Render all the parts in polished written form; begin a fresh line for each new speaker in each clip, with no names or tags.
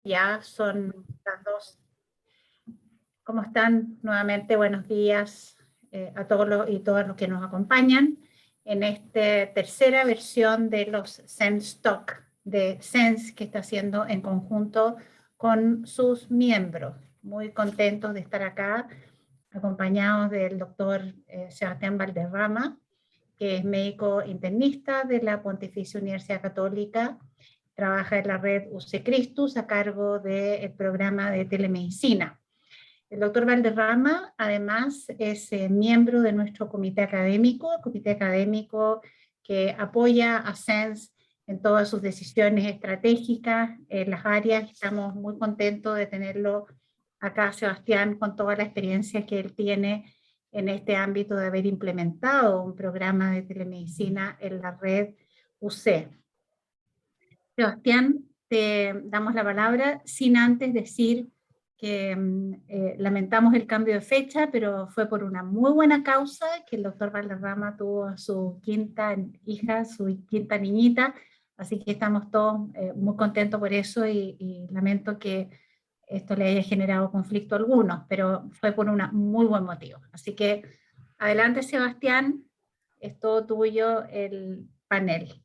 Ya son las 2. ¿Cómo están? Nuevamente, buenos días a todos y todas los que nos acompañan en esta tercera versión de los Sense Talk de Sense que está haciendo en conjunto con sus miembros. Muy contentos de estar acá, acompañados del doctor Sebastián Valderrama, que es médico internista de la Pontificia Universidad Católica. Trabaja en la red UC Christus a cargo del programa de telemedicina. El doctor Valderrama, además, es miembro de nuestro comité académico que apoya a SENS en todas sus decisiones estratégicas en las áreas. Estamos muy contentos de tenerlo acá, Sebastián, con toda la experiencia que él tiene en este ámbito de haber implementado un programa de telemedicina en la red UC. Sebastián, te damos la palabra sin antes decir que lamentamos el cambio de fecha, pero fue por una muy buena causa que el doctor Valderrama tuvo a su quinta hija, su quinta niñita, así que estamos todos muy contentos por eso y lamento que esto le haya generado conflicto a algunos, pero fue por un muy buen motivo. Así que adelante, Sebastián, es todo tuyo el panel.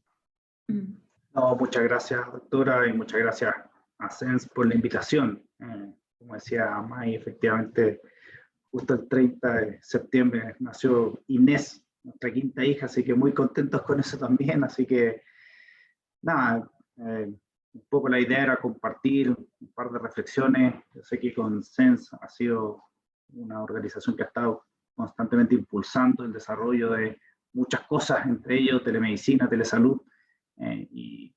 No, muchas gracias, doctora, y muchas gracias a SENS por la invitación. Como decía May, efectivamente, justo el 30 de septiembre nació Inés, nuestra quinta hija, así que muy contentos con eso también. Así que, nada, un poco la idea era compartir un par de reflexiones. Yo sé que con SENS ha sido una organización que ha estado constantemente impulsando el desarrollo de muchas cosas, entre ellos telemedicina, telesalud, y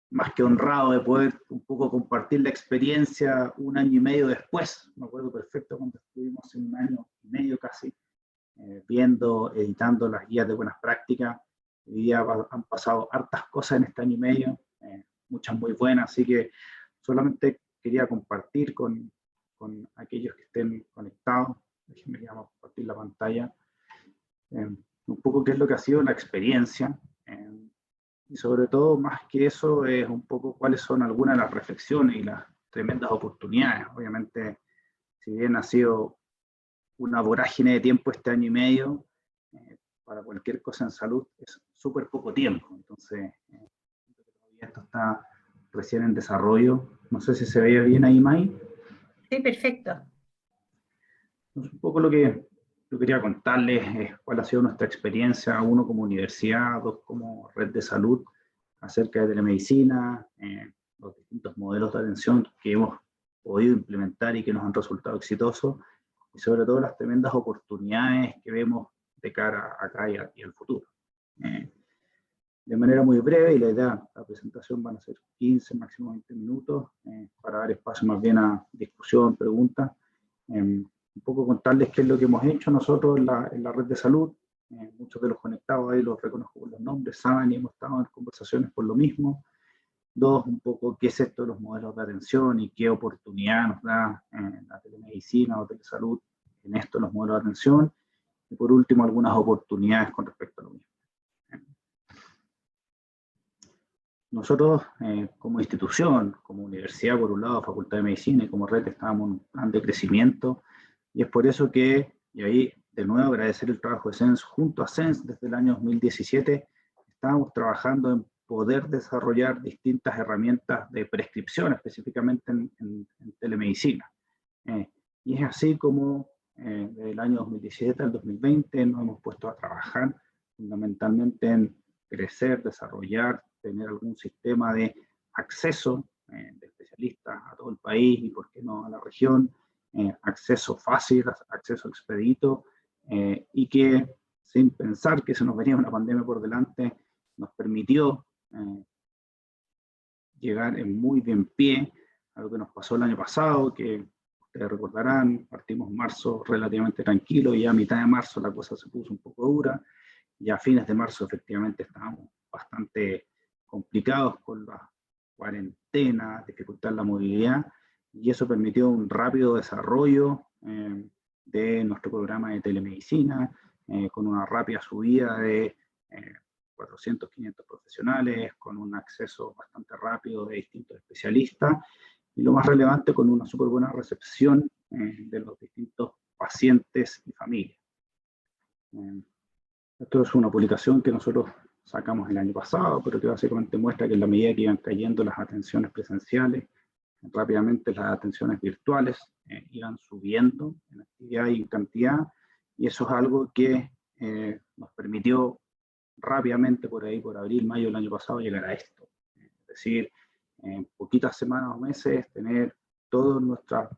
más que honrado de poder un poco compartir la experiencia un año y medio después. Me acuerdo perfecto cuando estuvimos en un año y medio casi, viendo, editando las guías de buenas prácticas. Hoy día han pasado hartas cosas en este año y medio, muchas muy buenas, así que solamente quería compartir con aquellos que estén conectados. Déjenme compartir la pantalla. Un poco qué es lo que ha sido la experiencia. Y sobre todo, más que eso, es un poco cuáles son algunas de las reflexiones y las tremendas oportunidades. Obviamente, si bien ha sido una vorágine de tiempo este año y medio, para cualquier cosa en salud es súper poco tiempo. Entonces, esto está recién en desarrollo. No sé si se veía bien ahí, May.
Sí, perfecto.
Entonces, un poco lo que yo quería contarles es cuál ha sido nuestra experiencia, uno como universidad, dos como red de salud, acerca de telemedicina, los distintos modelos de atención que hemos podido implementar y que nos han resultado exitosos, y sobre todo las tremendas oportunidades que vemos de cara acá y al futuro. De manera muy breve, y la idea, la presentación van a ser 15, máximo 20 minutos, para dar espacio más bien a discusión, preguntas. Un poco contarles qué es lo que hemos hecho nosotros en la red de salud. Muchos de los conectados ahí los reconozco por los nombres, saben, y hemos estado en conversaciones por lo mismo. Dos, un poco qué es esto de los modelos de atención y qué oportunidad nos da la telemedicina o telesalud en esto, los modelos de atención. Y por último, algunas oportunidades con respecto a lo mismo. Nosotros, como institución, como universidad, por un lado, Facultad de Medicina, y como red, estábamos en un plan de crecimiento, y es por eso que, y ahí de nuevo agradecer el trabajo de SENS junto a SENS desde el año 2017, estábamos trabajando en poder desarrollar distintas herramientas de prescripción, específicamente en telemedicina. Y es así como desde el año 2017 al 2020 nos hemos puesto a trabajar fundamentalmente en crecer, desarrollar, tener algún sistema de acceso de especialistas a todo el país y, por qué no, a la región, acceso fácil, acceso expedito, y que sin pensar que se nos venía una pandemia por delante, nos permitió llegar en muy bien pie a lo que nos pasó el año pasado, que ustedes recordarán, partimos en marzo relativamente tranquilo, y a mitad de marzo la cosa se puso un poco dura, y a fines de marzo efectivamente estábamos bastante complicados con la cuarentena, dificultar la movilidad, y eso permitió un rápido desarrollo de nuestro programa de telemedicina, con una rápida subida de 400, 500 profesionales, con un acceso bastante rápido de distintos especialistas, y lo más relevante, con una súper buena recepción de los distintos pacientes y familias. Esto es una publicación que nosotros sacamos el año pasado, pero que básicamente muestra que en la medida que iban cayendo las atenciones presenciales, rápidamente las atenciones virtuales iban subiendo en actividad y en cantidad, y eso es algo que nos permitió rápidamente por ahí, por abril, mayo del año pasado, llegar a esto. Es decir, en poquitas semanas o meses, tener todas nuestras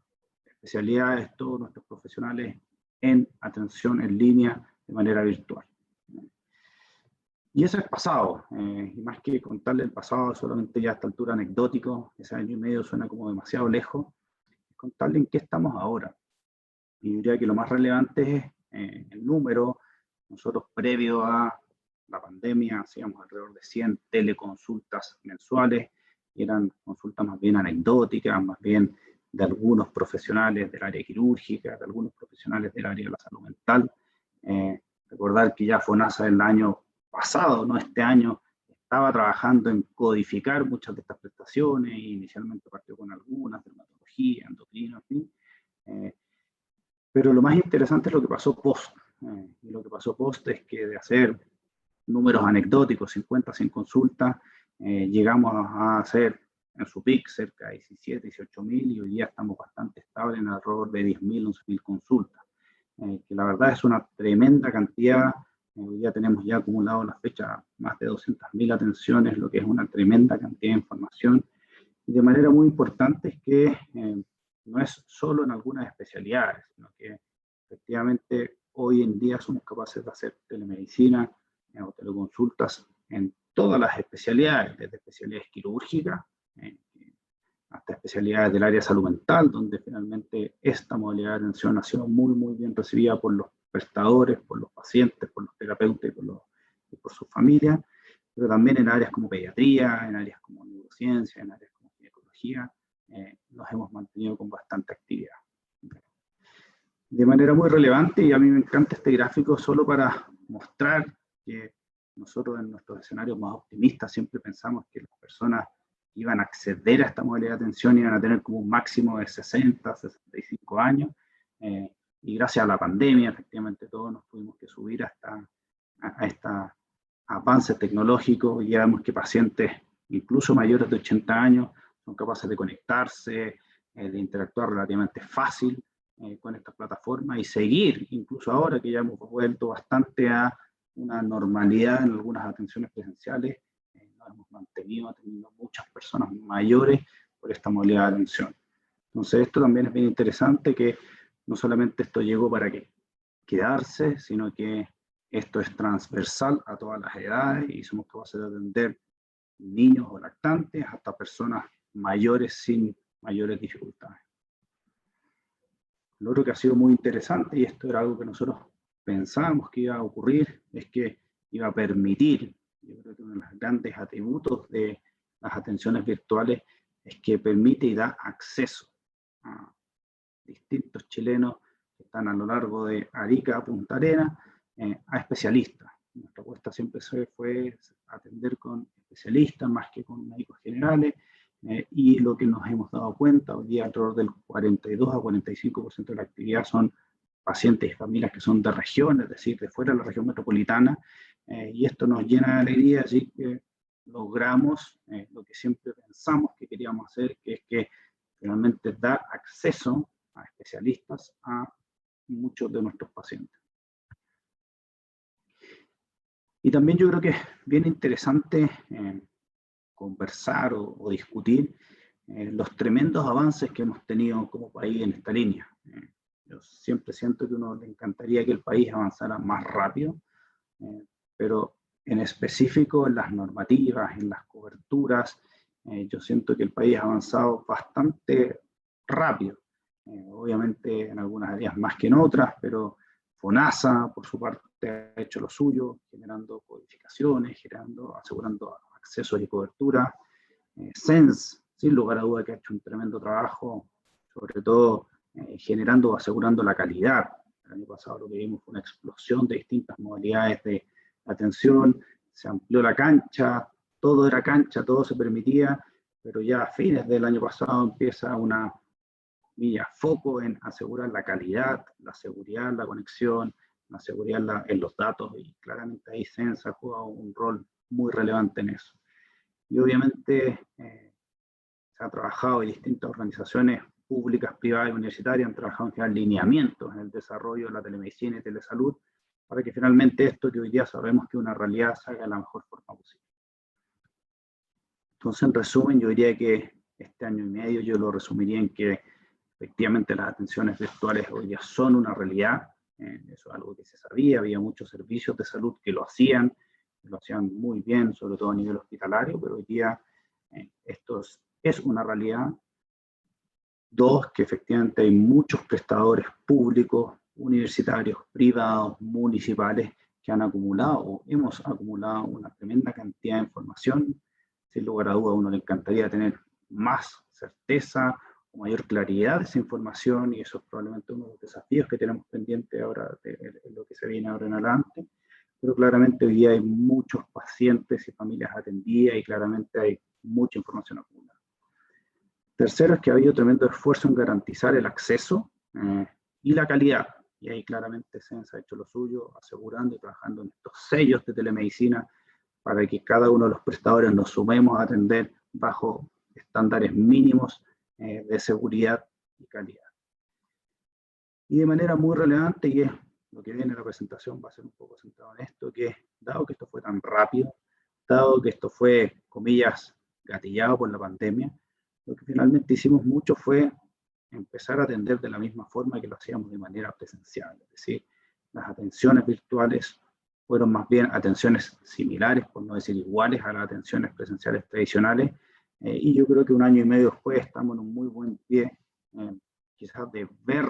especialidades, todos nuestros profesionales en atención en línea de manera virtual. Y eso es pasado, y más que contarle el pasado, solamente ya a esta altura anecdótico, ese año y medio suena como demasiado lejos, es contarle en qué estamos ahora. Y diría que lo más relevante es el número. Nosotros, previo a la pandemia, hacíamos alrededor de 100 teleconsultas mensuales, y eran consultas más bien anecdóticas, más bien de algunos profesionales del área quirúrgica, de algunos profesionales del área de la salud mental. Recordar que ya FONASA el año pasado, no este año, estaba trabajando en codificar muchas de estas prestaciones, e inicialmente partió con algunas, dermatología, endocrina, en fin. Pero lo más interesante es lo que pasó post. Y lo que pasó post es que de hacer números anecdóticos, 50, 100 consultas, llegamos a hacer en su pic cerca de 17, 18 mil, y hoy día estamos bastante estables en alrededor de 10.000, 11.000 consultas. Que la verdad es una tremenda cantidad. Hoy día tenemos ya acumulado en la fecha más de 200.000 atenciones, lo que es una tremenda cantidad de información. Y de manera muy importante es que no es solo en algunas especialidades, sino que efectivamente hoy en día somos capaces de hacer telemedicina o teleconsultas en todas las especialidades, desde especialidades quirúrgicas hasta especialidades del área de salud mental, donde finalmente esta modalidad de atención ha sido muy, muy bien recibida por los prestadores, por los pacientes, por los terapeutas y por sus familias, pero también en áreas como pediatría, en áreas como neurociencia, en áreas como ginecología, nos hemos mantenido con bastante actividad. De manera muy relevante, y a mí me encanta este gráfico solo para mostrar que nosotros en nuestros escenarios más optimistas siempre pensamos que las personas iban a acceder a esta modalidad de atención, iban a tener como un máximo de 60, 65 años, y gracias a la pandemia, efectivamente todos nos tuvimos que subir a este avance tecnológico, y ya vemos que pacientes incluso mayores de 80 años son capaces de conectarse, de interactuar relativamente fácil con estas plataformas, y seguir, incluso ahora que ya hemos vuelto bastante a una normalidad en algunas atenciones presenciales, nos hemos mantenido atendiendo muchas personas mayores por esta modalidad de atención. Entonces esto también es bien interesante, que no solamente esto llegó para quedarse, sino que esto es transversal a todas las edades, y somos capaces de atender niños o lactantes hasta personas mayores sin mayores dificultades. Lo otro que ha sido muy interesante, y esto era algo que nosotros pensábamos que iba a ocurrir, es que iba a permitir, yo creo que uno de los grandes atributos de las atenciones virtuales es que permite y da acceso a distintos chilenos que están a lo largo de Arica a Punta Arenas a especialistas. Nuestra apuesta siempre fue atender con especialistas más que con médicos generales, y lo que nos hemos dado cuenta, hoy día alrededor del 42 a 45% de la actividad son pacientes y familias que son de región, es decir, de fuera de la región metropolitana, y esto nos llena de alegría, así que logramos lo que siempre pensamos que queríamos hacer, que es que finalmente dar acceso a especialistas a muchos de nuestros pacientes. Y también yo creo que es bien interesante conversar o discutir los tremendos avances que hemos tenido como país en esta línea. Yo siempre siento que a uno le encantaría que el país avanzara más rápido, pero en específico en las normativas, en las coberturas, yo siento que el país ha avanzado bastante rápido. Obviamente en algunas áreas más que en otras, pero FONASA, por su parte, ha hecho lo suyo, generando codificaciones, asegurando acceso y cobertura. SENS, sin lugar a duda, que ha hecho un tremendo trabajo, sobre todo generando o asegurando la calidad. El año pasado lo que vimos fue una explosión de distintas modalidades de atención. se amplió la cancha, todo era cancha, todo se permitía, pero ya a fines del año pasado empieza una foco en asegurar la calidad, la seguridad, la conexión, la seguridad en los datos, y claramente ahí SENS ha jugado un rol muy relevante en eso. Y obviamente se ha trabajado y distintas organizaciones públicas, privadas y universitarias han trabajado en generar lineamientos en el desarrollo de la telemedicina y telesalud, para que finalmente esto que hoy día sabemos que es una realidad se haga de la mejor forma posible. Entonces, en resumen, yo diría que este año y medio yo lo resumiría en que efectivamente las atenciones virtuales hoy día son una realidad. Eso es algo que se sabía, había muchos servicios de salud que lo hacían muy bien, sobre todo a nivel hospitalario, pero hoy día esto es una realidad. Dos, que efectivamente hay muchos prestadores públicos, universitarios, privados, municipales, que han acumulado, o hemos acumulado una tremenda cantidad de información. Sin lugar a duda, a uno le encantaría tener más certeza o mayor claridad de esa información, y eso es probablemente uno de los desafíos que tenemos pendiente ahora, de lo que se viene ahora en adelante. Pero claramente hoy día hay muchos pacientes y familias atendidas, y claramente hay mucha información acumulada. Tercero, es que ha habido tremendo esfuerzo en garantizar el acceso y la calidad. Y ahí claramente SENS ha hecho lo suyo, asegurando y trabajando en estos sellos de telemedicina para que cada uno de los prestadores nos sumemos a atender bajo estándares mínimos de seguridad y calidad. Y de manera muy relevante, y es lo que viene en la presentación, va a ser un poco centrado en esto, que dado que esto fue tan rápido, dado que esto fue, comillas, gatillado por la pandemia, lo que finalmente hicimos mucho fue empezar a atender de la misma forma que lo hacíamos de manera presencial. Es decir, las atenciones virtuales fueron más bien atenciones similares, por no decir iguales, a las atenciones presenciales tradicionales, y yo creo que un año y medio después estamos en un muy buen pie, quizás de ver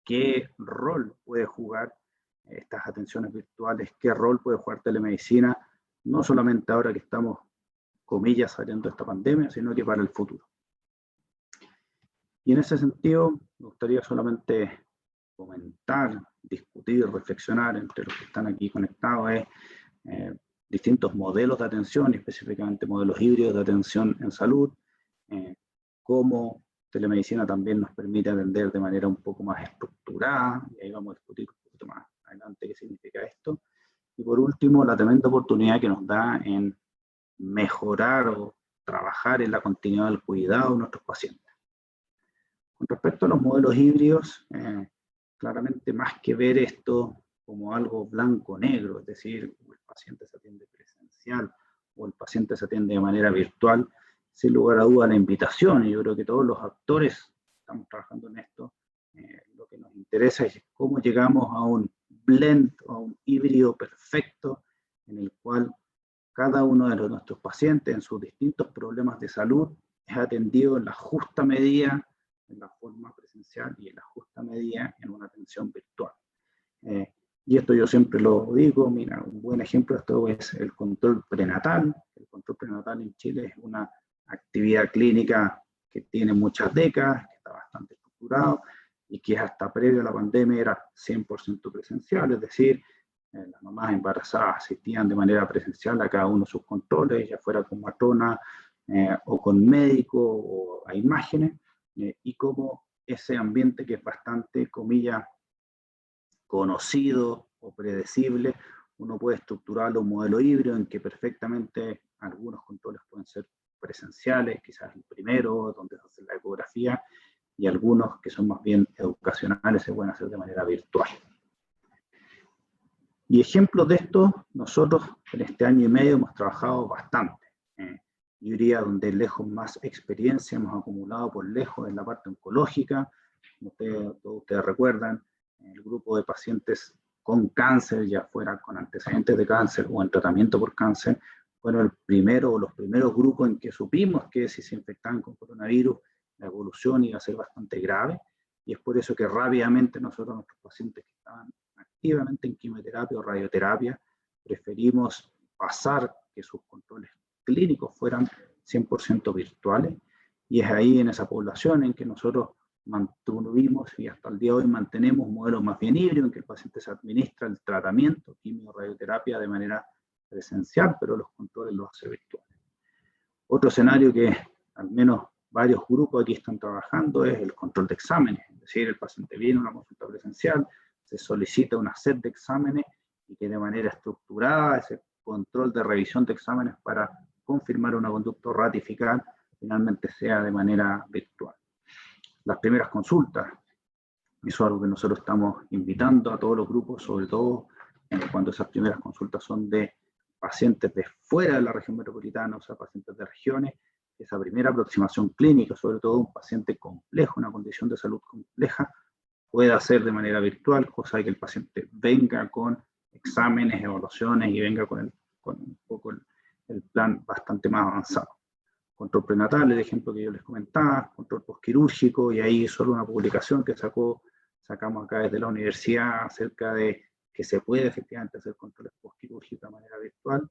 qué rol puede jugar estas atenciones virtuales, qué rol puede jugar telemedicina, no solamente ahora que estamos, comillas, saliendo de esta pandemia, sino que para el futuro. Y en ese sentido, me gustaría solamente comentar, discutir, reflexionar entre los que están aquí conectados, distintos modelos de atención, específicamente modelos híbridos de atención en salud, cómo telemedicina también nos permite atender de manera un poco más estructurada, y ahí vamos a discutir un poquito más adelante qué significa esto. Y por último, la tremenda oportunidad que nos da en mejorar o trabajar en la continuidad del cuidado de nuestros pacientes. Con respecto a los modelos híbridos, claramente más que ver esto como algo blanco-negro, es decir, el paciente se atiende presencial o el paciente se atiende de manera virtual, sin lugar a duda la invitación, y yo creo que todos los actores estamos trabajando en esto, lo que nos interesa es cómo llegamos a un blend, a un híbrido perfecto, en el cual cada uno de nuestros pacientes en sus distintos problemas de salud es atendido en la justa medida, en la forma presencial, y en la justa medida en una atención virtual. Y esto yo siempre lo digo, mira, un buen ejemplo de esto es el control prenatal. El control prenatal en Chile es una actividad clínica que tiene muchas décadas, que está bastante estructurado, y que hasta previo a la pandemia era 100% presencial, es decir, las mamás embarazadas asistían de manera presencial a cada uno de sus controles, ya fuera con matrona o con médico o a imágenes, y como ese ambiente que es bastante, comillas, conocido o predecible, uno puede estructurarlo un modelo híbrido en que perfectamente algunos controles pueden ser presenciales, quizás el primero, donde se hace la ecografía, y algunos que son más bien educacionales se pueden hacer de manera virtual. Y ejemplos de esto, nosotros en este año y medio hemos trabajado bastante. Yo diría donde lejos más experiencia hemos acumulado por lejos en la parte oncológica. Todos ustedes recuerdan, el grupo de pacientes con cáncer, ya fuera con antecedentes de cáncer o en tratamiento por cáncer, fueron el primero o los primeros grupos en que supimos que si se infectaban con coronavirus, la evolución iba a ser bastante grave, y es por eso que rápidamente nosotros, nuestros pacientes que estaban activamente en quimioterapia o radioterapia, preferimos pasar que sus controles clínicos fueran 100% virtuales, y es ahí en esa población en que nosotros mantuvimos y hasta el día de hoy mantenemos modelos más bien híbridos en que el paciente se administra el tratamiento, quimio, radioterapia de manera presencial, pero los controles los hace virtuales. Otro escenario que al menos varios grupos aquí están trabajando es el control de exámenes, es decir, el paciente viene a una consulta presencial, se solicita una set de exámenes y que de manera estructurada ese control de revisión de exámenes para confirmar una conducta o ratificar finalmente sea de manera virtual. Las primeras consultas, eso es algo que nosotros estamos invitando a todos los grupos, sobre todo cuando esas primeras consultas son de pacientes de fuera de la región metropolitana, o sea, pacientes de regiones, esa primera aproximación clínica, sobre todo un paciente complejo, una condición de salud compleja, pueda ser de manera virtual, cosa de que el paciente venga con exámenes, evaluaciones y venga con un poco el plan bastante más avanzado. Control prenatal, el ejemplo que yo les comentaba, control postquirúrgico, y ahí solo una publicación que sacamos acá desde la universidad acerca de que se puede efectivamente hacer controles postquirúrgicos de manera virtual,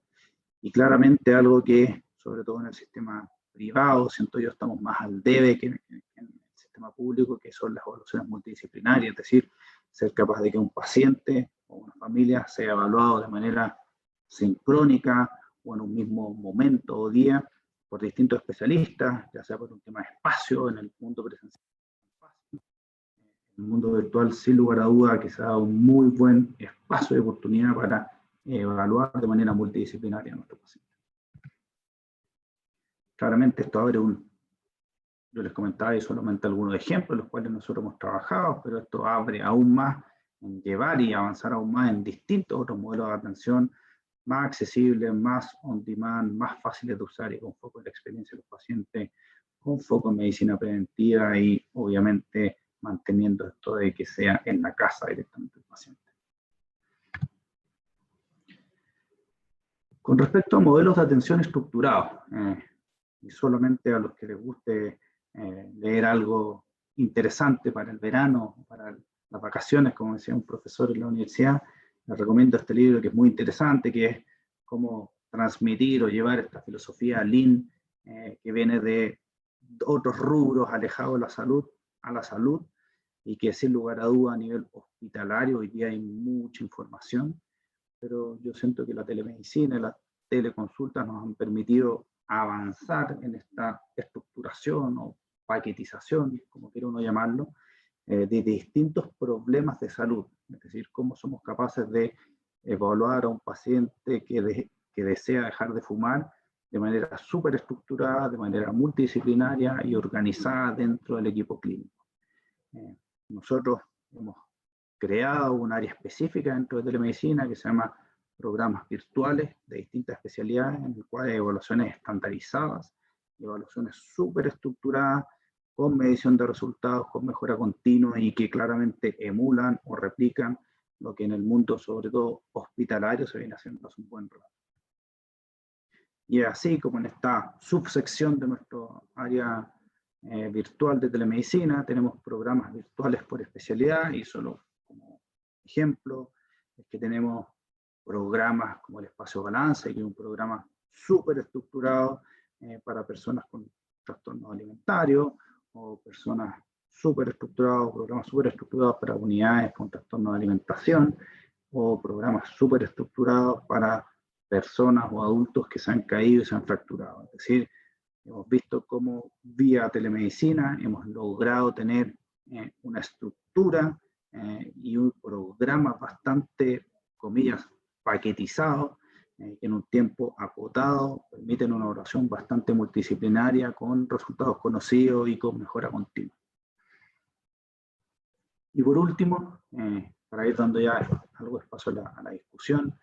y claramente algo que, sobre todo en el sistema privado, siento yo, estamos más al debe que en el sistema público, que son las evaluaciones multidisciplinarias, es decir, ser capaz de que un paciente o una familia sea evaluado de manera sincrónica o en un mismo momento o día por distintos especialistas, ya sea por un tema de espacio en el mundo presencial. En el mundo virtual, sin lugar a duda, que se ha dado un muy buen espacio de oportunidad para evaluar de manera multidisciplinaria a nuestros pacientes. Claramente esto abre yo les comentaba ahí solamente algunos ejemplos, los cuales nosotros hemos trabajado, pero esto abre aún más en llevar y avanzar aún más en distintos otros modelos de atención más accesibles, más on demand, más fáciles de usar y con foco en la experiencia de los pacientes, con foco en medicina preventiva y obviamente manteniendo esto de que sea en la casa directamente del paciente. Con respecto a modelos de atención estructurados, y solamente a los que les guste leer algo interesante para el verano, para las vacaciones, como decía un profesor en la universidad, les recomiendo este libro que es muy interesante, que es cómo transmitir o llevar esta filosofía Lean, que viene de otros rubros alejados de la salud, a la salud, y que sin lugar a duda a nivel hospitalario hoy día hay mucha información, pero yo siento que la telemedicina y la teleconsulta nos han permitido avanzar en esta estructuración o paquetización, como quiera uno llamarlo, de distintos problemas de salud, es decir, cómo somos capaces de evaluar a un paciente que desea dejar de fumar de manera súper estructurada, de manera multidisciplinaria y organizada dentro del equipo clínico. Nosotros hemos creado un área específica dentro de telemedicina que se llama programas virtuales de distintas especialidades, en el cual hay evaluaciones estandarizadas, evaluaciones súper estructuradas, con medición de resultados, con mejora continua y que claramente emulan o replican lo que en el mundo, sobre todo hospitalario, se viene haciendo hace un buen rato. Y así como en esta subsección de nuestro área virtual de telemedicina, tenemos programas virtuales por especialidad, y solo como ejemplo, es que tenemos programas como el Espacio Balance, que es un programa súper estructurado para personas con trastornos alimentarios, o personas súper estructurados, programas súper estructurados para unidades con trastornos de alimentación, o programas súper estructurados para personas o adultos que se han caído y se han fracturado. Es decir, hemos visto cómo vía telemedicina hemos logrado tener una estructura y un programa bastante, comillas, paquetizado, en un tiempo acotado, permiten una evaluación bastante multidisciplinaria con resultados conocidos y con mejora continua. Y por último, para ir dando ya algo de espacio a la discusión,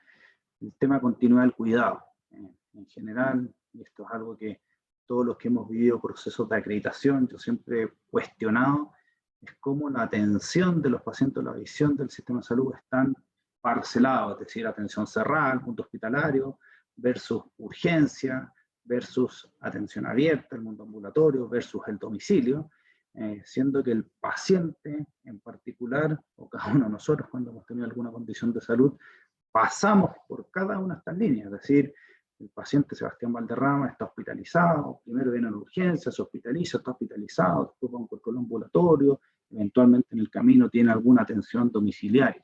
el tema continuidad del cuidado. En general, y esto es algo que todos los que hemos vivido procesos de acreditación, yo siempre he cuestionado, es cómo la atención de los pacientes, la visión del sistema de salud están parcelados, es decir, atención cerrada, el mundo hospitalario, versus urgencia, versus atención abierta, el mundo ambulatorio, versus el domicilio, siendo que el paciente en particular, o cada uno de nosotros cuando hemos tenido alguna condición de salud, pasamos por cada una de estas líneas, es decir, el paciente Sebastián Valderrama está hospitalizado, primero viene a la urgencia, se hospitaliza, está hospitalizado, después va a un control ambulatorio, eventualmente en el camino tiene alguna atención domiciliaria.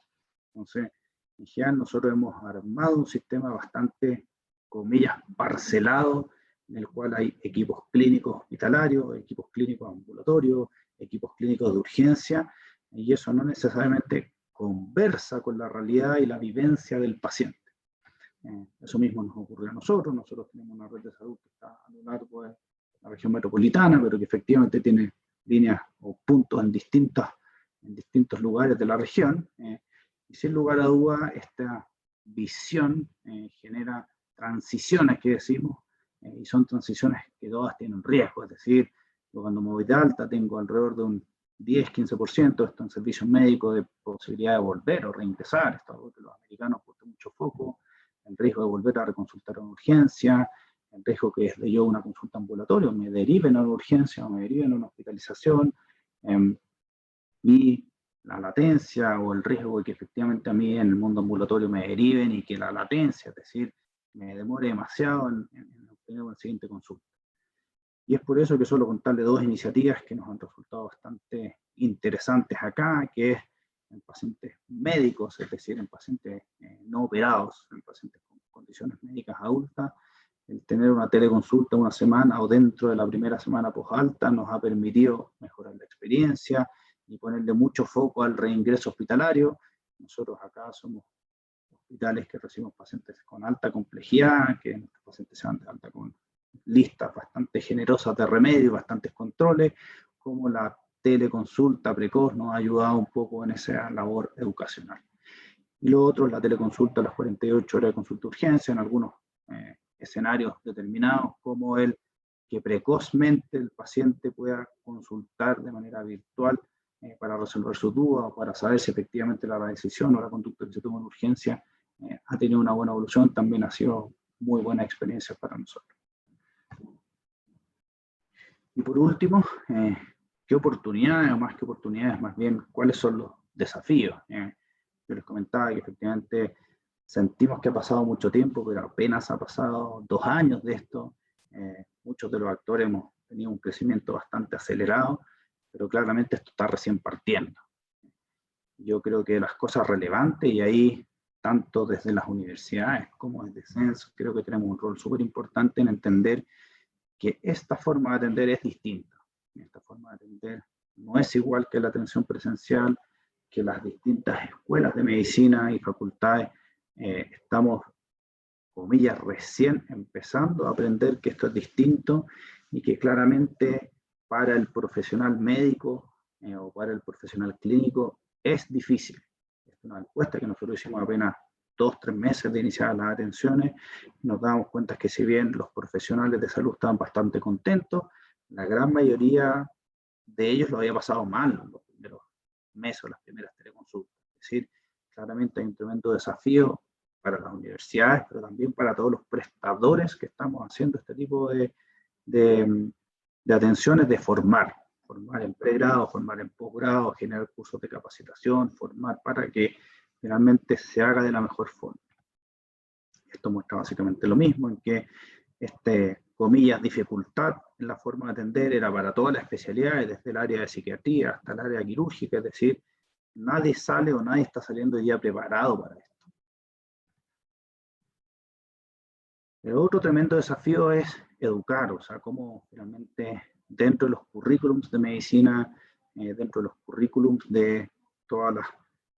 Entonces, En general, nosotros hemos armado un sistema bastante, comillas, parcelado, en el cual hay equipos clínicos hospitalarios, equipos clínicos ambulatorios, equipos clínicos de urgencia, y eso no necesariamente conversa con la realidad y la vivencia del paciente. Eso mismo nos ocurre a nosotros. Nosotros tenemos una red de salud que está a lo largo de la región metropolitana, pero que efectivamente tiene líneas o puntos en distintos lugares de la región. Y sin lugar a duda, esta visión genera transiciones que decimos, y son transiciones que todas tienen riesgo. Es decir, yo cuando me voy de alta tengo alrededor de un 10-15% esto en servicios médicos de posibilidad de volver o reingresar. Esto es algo que los americanos ponen mucho foco, el riesgo de volver a reconsultar una urgencia, el riesgo que desde yo una consulta ambulatoria me deriven a una urgencia o me deriven a una hospitalización, y la latencia o el riesgo de que efectivamente a mí en el mundo ambulatorio me deriven y que la latencia, es decir, me demore demasiado en obtener una siguiente consulta. Y es por eso que suelo contarle dos iniciativas que nos han resultado bastante interesantes acá, que es en pacientes médicos, es decir, en pacientes no operados, en pacientes con condiciones médicas adultas. El tener una teleconsulta una semana o dentro de la primera semana post-alta nos ha permitido mejorar la experiencia y ponerle mucho foco al reingreso hospitalario. Nosotros acá somos hospitales que recibimos pacientes con alta complejidad, que nuestros pacientes se van de alta con listas bastante generosas de remedio, bastantes controles, como la teleconsulta precoz nos ha ayudado un poco en esa labor educacional. Y lo otro es la teleconsulta a las 48 horas de consulta de urgencia, en algunos escenarios determinados, como el que precozmente el paciente pueda consultar de manera virtual para resolver su duda o para saber si efectivamente la decisión o la conducta que se toma en urgencia ha tenido una buena evolución, también ha sido muy buena experiencia para nosotros. Y por último, ¿qué oportunidades, o más que oportunidades, más bien, cuáles son los desafíos? Yo les comentaba que efectivamente sentimos que ha pasado mucho tiempo, pero apenas ha pasado 2 años de esto. Muchos de los actores hemos tenido un crecimiento bastante acelerado, pero claramente esto está recién partiendo. Yo creo que las cosas relevantes, y ahí tanto desde las universidades como desde SENS, creo que tenemos un rol súper importante en entender que esta forma de atender es distinta. Esta forma de atender no es igual que la atención presencial, que las distintas escuelas de medicina y facultades estamos, comillas, recién empezando a aprender que esto es distinto y que claramente para el profesional médico o para el profesional clínico es difícil. Es una encuesta que nosotros hicimos apenas 2-3 meses de iniciar las atenciones, nos damos cuenta que si bien los profesionales de salud estaban bastante contentos, la gran mayoría de ellos lo había pasado mal los primeros meses o las primeras teleconsultas. Es decir, claramente hay un tremendo desafío para las universidades, pero también para todos los prestadores que estamos haciendo este tipo de atenciones, de formar en pregrado, formar en posgrado, generar cursos de capacitación, formar para que finalmente se haga de la mejor forma. Esto muestra básicamente lo mismo, en que comillas, dificultad en la forma de atender era para todas las especialidades, desde el área de psiquiatría hasta el área quirúrgica, es decir, nadie sale o nadie está saliendo ya preparado para esto. El otro tremendo desafío es educar, o sea, cómo finalmente dentro de los currículums de medicina, dentro de los currículums de todas las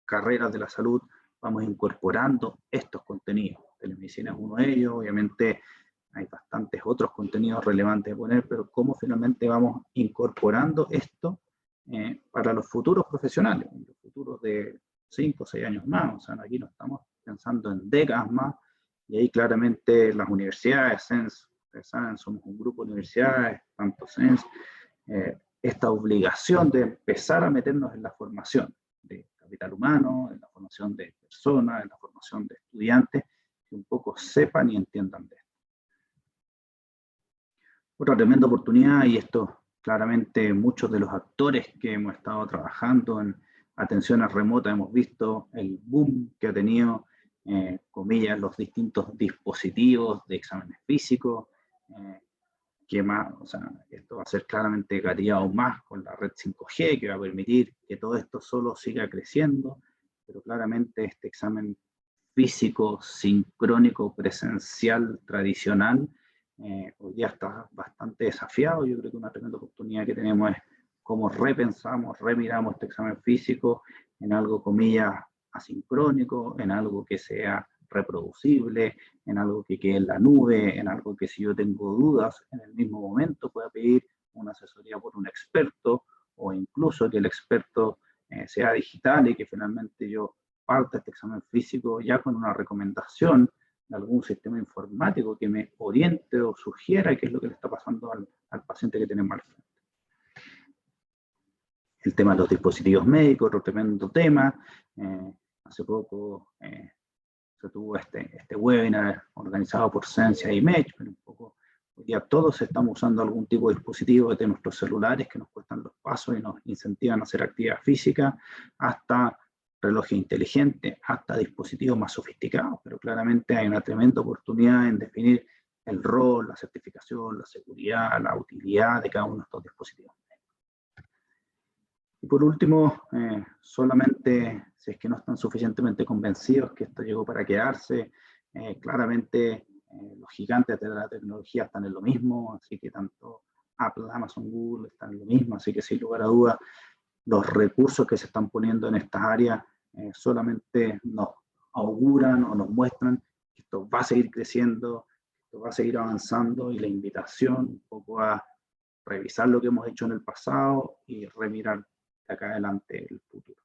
carreras de la salud, vamos incorporando estos contenidos. Telemedicina es uno de ellos, obviamente hay bastantes otros contenidos relevantes de poner, pero cómo finalmente vamos incorporando esto para los futuros profesionales, los futuros de 5 o 6 años más. O sea, aquí no estamos pensando en décadas más, y ahí claramente las universidades, SENS, ustedes saben, somos un grupo de universidades, tanto SENS, esta obligación de empezar a meternos en la formación de capital humano, en la formación de personas, en la formación de estudiantes, que un poco sepan y entiendan de esto. Otra tremenda oportunidad, y esto claramente muchos de los actores que hemos estado trabajando en atenciones remotas hemos visto el boom que ha tenido, comillas, los distintos dispositivos de exámenes físicos, que más, o sea, esto va a ser claramente gatillado más con la red 5G, que va a permitir que todo esto solo siga creciendo, pero claramente este examen físico, sincrónico, presencial, tradicional, hoy día está bastante desafiado. Yo creo que una tremenda oportunidad que tenemos es cómo repensamos, remiramos este examen físico en algo, comillas, asincrónico, en algo que sea reproducible, en algo que quede en la nube, en algo que si yo tengo dudas en el mismo momento pueda pedir una asesoría por un experto, o incluso que el experto sea digital y que finalmente yo parte este examen físico ya con una recomendación de algún sistema informático que me oriente o sugiera qué es lo que le está pasando al paciente que tenemos al frente. El tema de los dispositivos médicos, otro tremendo tema. Hace poco se tuvo este webinar organizado por Ciencia y Mech, pero un poco hoy día todos estamos usando algún tipo de dispositivo de nuestros celulares que nos cuestan los pasos y nos incentivan a hacer actividad física, hasta relojes inteligentes, hasta dispositivos más sofisticados, pero claramente hay una tremenda oportunidad en definir el rol, la certificación, la seguridad, la utilidad de cada uno de estos dispositivos. Y por último, solamente si es que no están suficientemente convencidos que esto llegó para quedarse, claramente los gigantes de la tecnología están en lo mismo, así que tanto Apple, Amazon, Google están en lo mismo, así que sin lugar a dudas, los recursos que se están poniendo en estas áreas solamente nos auguran o nos muestran que esto va a seguir creciendo, esto va a seguir avanzando, y la invitación un poco a revisar lo que hemos hecho en el pasado y remirar de acá adelante el futuro.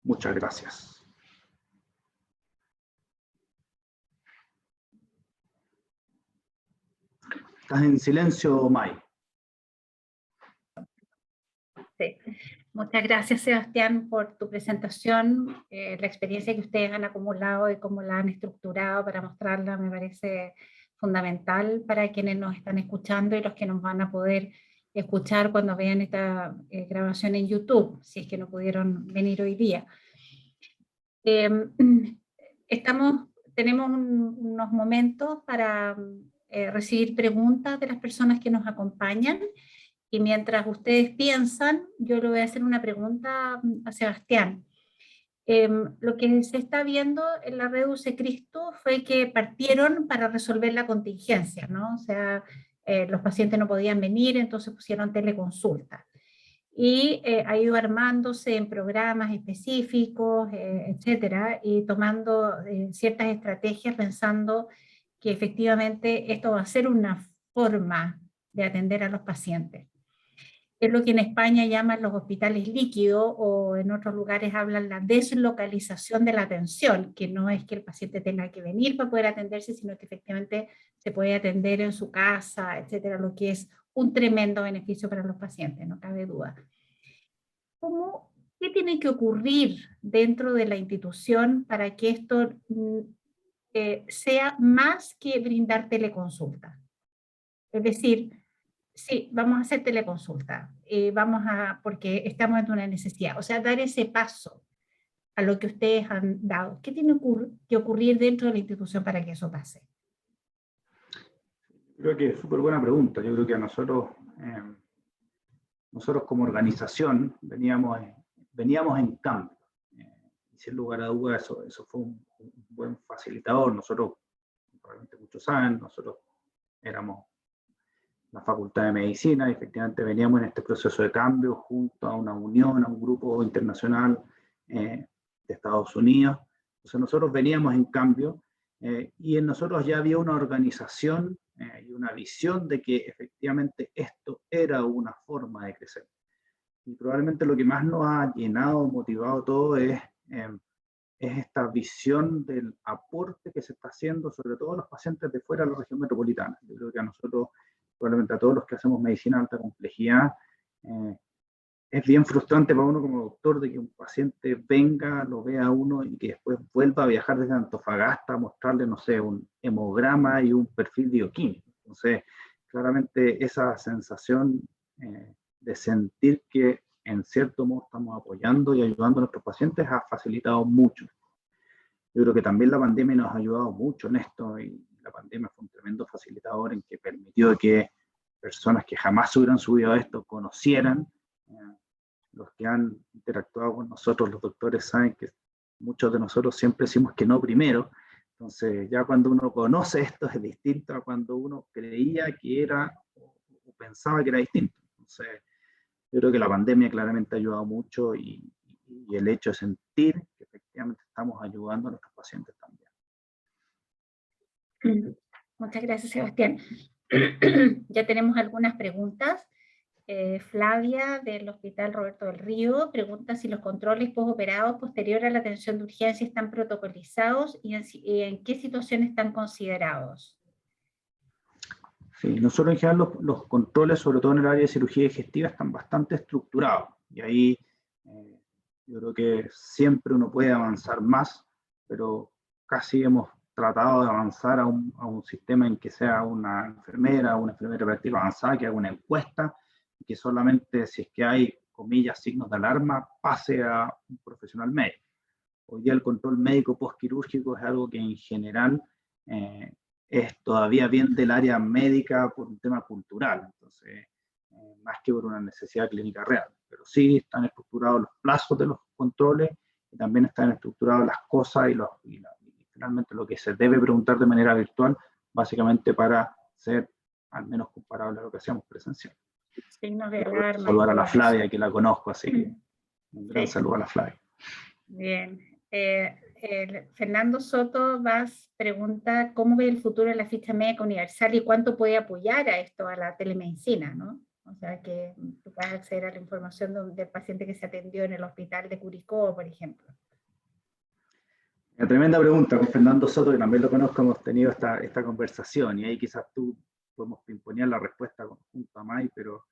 Muchas gracias. ¿Estás en silencio, May?
Sí. Muchas gracias, Sebastián, por tu presentación. La experiencia que ustedes han acumulado y cómo la han estructurado para mostrarla me parece fundamental para quienes nos están escuchando y los que nos van a poder escuchar cuando vean esta grabación en YouTube, si es que no pudieron venir hoy día. Tenemos unos momentos para recibir preguntas de las personas que nos acompañan, y mientras ustedes piensan, yo le voy a hacer una pregunta a Sebastián. Lo que se está viendo en la red UC Cristo fue que partieron para resolver la contingencia, ¿no? O sea, los pacientes no podían venir, entonces pusieron teleconsulta. Y ha ido armándose en programas específicos, etcétera, y tomando ciertas estrategias pensando que efectivamente esto va a ser una forma de atender a los pacientes. Es lo que en España llaman los hospitales líquidos, o en otros lugares hablan la deslocalización de la atención, que no es que el paciente tenga que venir para poder atenderse, sino que efectivamente se puede atender en su casa, etcétera, lo que es un tremendo beneficio para los pacientes, no cabe duda. ¿Qué tiene que ocurrir dentro de la institución para que esto sea más que brindar teleconsulta? Es decir, sí, vamos a hacer teleconsulta, porque estamos en una necesidad, o sea, dar ese paso a lo que ustedes han dado. ¿Qué tiene que ocurrir dentro de la institución para que eso pase?
Creo que es súper buena pregunta. Yo creo que a nosotros como organización veníamos en cambio. Y sin lugar a dudas eso fue un buen facilitador. Nosotros, probablemente muchos saben, nosotros éramos la Facultad de Medicina, y efectivamente veníamos en este proceso de cambio junto a una unión, a un grupo internacional de Estados Unidos. Entonces nosotros veníamos en cambio, y en nosotros ya había una organización y una visión de que efectivamente esto era una forma de crecer. Y probablemente lo que más nos ha llenado, motivado todo es esta visión del aporte que se está haciendo, sobre todo a los pacientes de fuera de la región metropolitana. Yo creo que a nosotros, probablemente a todos los que hacemos medicina de alta complejidad, es bien frustrante para uno como doctor de que un paciente venga, lo vea a uno y que después vuelva a viajar desde Antofagasta a mostrarle, no sé, un hemograma y un perfil bioquímico. Entonces, claramente esa sensación de sentir que en cierto modo estamos apoyando y ayudando a nuestros pacientes ha facilitado mucho. Yo creo que también la pandemia nos ha ayudado mucho en esto, y la pandemia fue un tremendo facilitador en que permitió que personas que jamás se hubieran subido a esto conocieran los que han interactuado con nosotros, los doctores, saben que muchos de nosotros siempre decimos que no primero. Entonces, ya cuando uno conoce esto es distinto a cuando uno creía que era o pensaba que era distinto. Entonces, yo creo que la pandemia claramente ha ayudado mucho y el hecho de sentir que efectivamente estamos ayudando a nuestros pacientes también.
Muchas gracias, Sebastián. Ya tenemos algunas preguntas. Flavia, del Hospital Roberto del Río, pregunta si los controles postoperados posterior a la atención de urgencia están protocolizados y en qué situaciones están considerados.
Sí, nosotros en general los controles, sobre todo en el área de cirugía digestiva, están bastante estructurados. Y ahí yo creo que siempre uno puede avanzar más, pero casi hemos tratado de avanzar a un sistema en que sea una enfermera práctica avanzada, que haga una encuesta, y que solamente si es que hay, comillas, signos de alarma, pase a un profesional médico. Hoy día el control médico postquirúrgico es algo que en general es todavía bien del área médica por un tema cultural, entonces más que por una necesidad clínica real. Pero sí están estructurados los plazos de los controles y también están estructuradas las cosas y finalmente lo que se debe preguntar de manera virtual, básicamente para ser al menos comparable a lo que hacíamos presencial.
Signos de alarma.
Saludar a la Flavia, que la conozco, así que un gran saludo a la Flavia.
Bien. Fernando Soto pregunta cómo ve el futuro de la ficha médica universal y cuánto puede apoyar a esto, a la telemedicina, ¿no? O sea, que tú puedas acceder a la información del paciente que se atendió en el hospital de Curicó, por ejemplo.
Una tremenda pregunta con Fernando Soto, que también lo conozco, hemos tenido esta conversación, y ahí quizás tú podemos imponer la respuesta junto a May, pero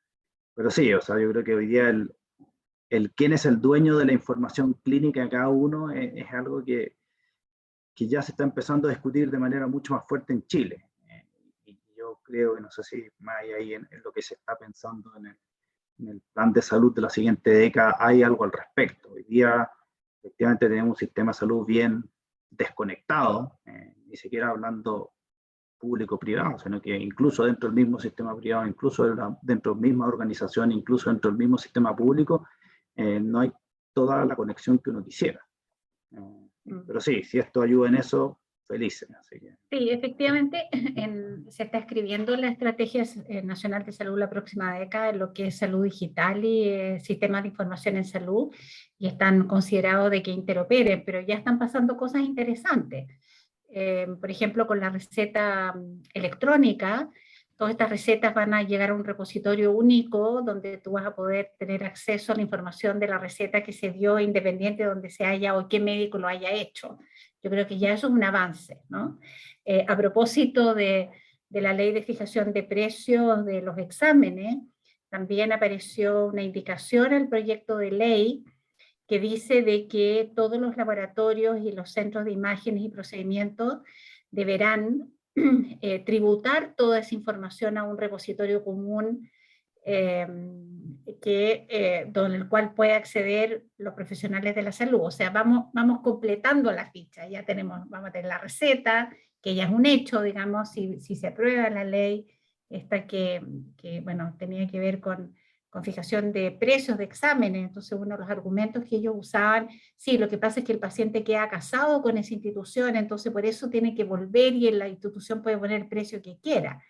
sí, o sea, yo creo que hoy día el quién es el dueño de la información clínica de cada uno es algo que ya se está empezando a discutir de manera mucho más fuerte en Chile. Y yo creo que no sé si May ahí en lo que se está pensando en el plan de salud de la siguiente década hay algo al respecto. Hoy día efectivamente tenemos un sistema de salud bien desconectado, ni siquiera hablando público-privado, sino que incluso dentro del mismo sistema privado, incluso dentro de la misma organización, incluso dentro del mismo sistema público, no hay toda la conexión que uno quisiera. Pero sí, si esto ayuda en eso, felices. Así que.
Sí, efectivamente, se está escribiendo la Estrategia Nacional de Salud la próxima década, en lo que es salud digital y sistemas de información en salud, y están considerados de que interoperen, pero ya están pasando cosas interesantes. Por ejemplo, con la receta electrónica, todas estas recetas van a llegar a un repositorio único donde tú vas a poder tener acceso a la información de la receta que se dio, independiente de donde se haya o qué médico lo haya hecho. Yo creo que ya eso es un avance, ¿no? A propósito de la ley de fijación de precios de los exámenes, también apareció una indicación al proyecto de ley que dice de que todos los laboratorios y los centros de imágenes y procedimientos deberán tributar toda esa información a un repositorio común con el cual puede acceder los profesionales de la salud. O sea, vamos completando la ficha. Ya vamos a tener la receta, que ya es un hecho, digamos, si se aprueba la ley esta que bueno, tenía que ver con fijación de precios de exámenes. Entonces, uno de los argumentos que ellos usaban, sí, lo que pasa es que el paciente queda casado con esa institución, entonces por eso tiene que volver y la institución puede poner el precio que quiera.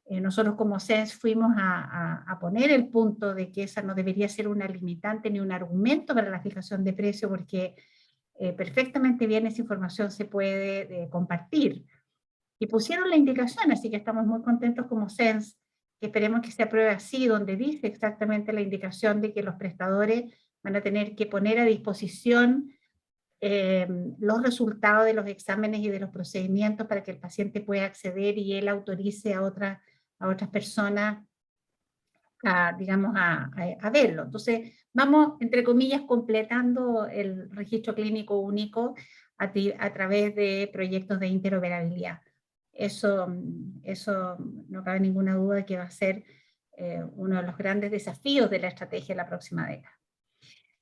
Nosotros como SENS fuimos a poner el punto de que esa no debería ser una limitante ni un argumento para la fijación de precio, porque perfectamente bien esa información se puede compartir. Y pusieron la indicación, así que estamos muy contentos como SENS, que esperemos que se apruebe así, donde dice exactamente la indicación de que los prestadores van a tener que poner a disposición los resultados de los exámenes y de los procedimientos para que el paciente pueda acceder y él autorice a otras personas digamos, a verlo. Entonces, vamos, entre comillas, completando el registro clínico único a través de proyectos de interoperabilidad. Eso no cabe ninguna duda de que va a ser uno de los grandes desafíos de la estrategia de la próxima década.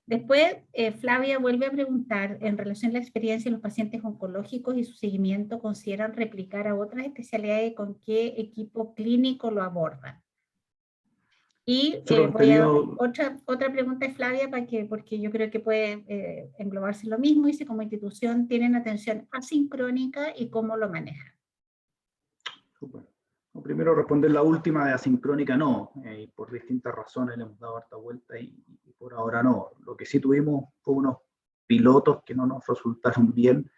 Después, Flavia vuelve a preguntar, en relación a la experiencia de los pacientes oncológicos y su seguimiento, ¿consideran replicar a otras especialidades? ¿Con qué equipo clínico lo abordan? Y
Nosotros
voy a
tenido...
otra pregunta de Flavia, porque yo creo que puede englobarse lo mismo. Dice, como institución, ¿tienen atención asincrónica y cómo lo manejan?
Super. Primero responder la última de asincrónica no, por distintas razones le hemos dado harta vuelta y por ahora no. Lo que sí tuvimos fue unos pilotos que no nos resultaron bien